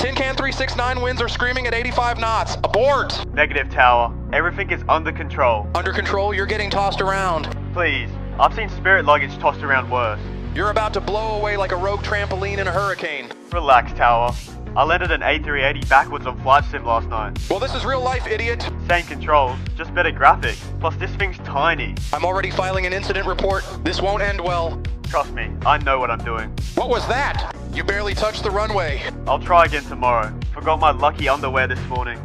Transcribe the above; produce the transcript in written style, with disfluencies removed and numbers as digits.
Tin Can 369 winds are screaming at 85 knots. Abort! Negative, Tower. Everything is under control. Under control, you're getting tossed around. Please. I've seen spirit luggage tossed around worse. You're about to blow away like a rogue trampoline in a hurricane. Relax, Tower. I landed an A380 backwards on Flight Sim last night. Well, this is real life, idiot. Same controls, just better graphics. Plus, this thing's tiny. I'm already filing an incident report. This won't end well. Trust me, I know what I'm doing. What was that? You barely touched the runway. I'll try again tomorrow. Forgot my lucky underwear this morning.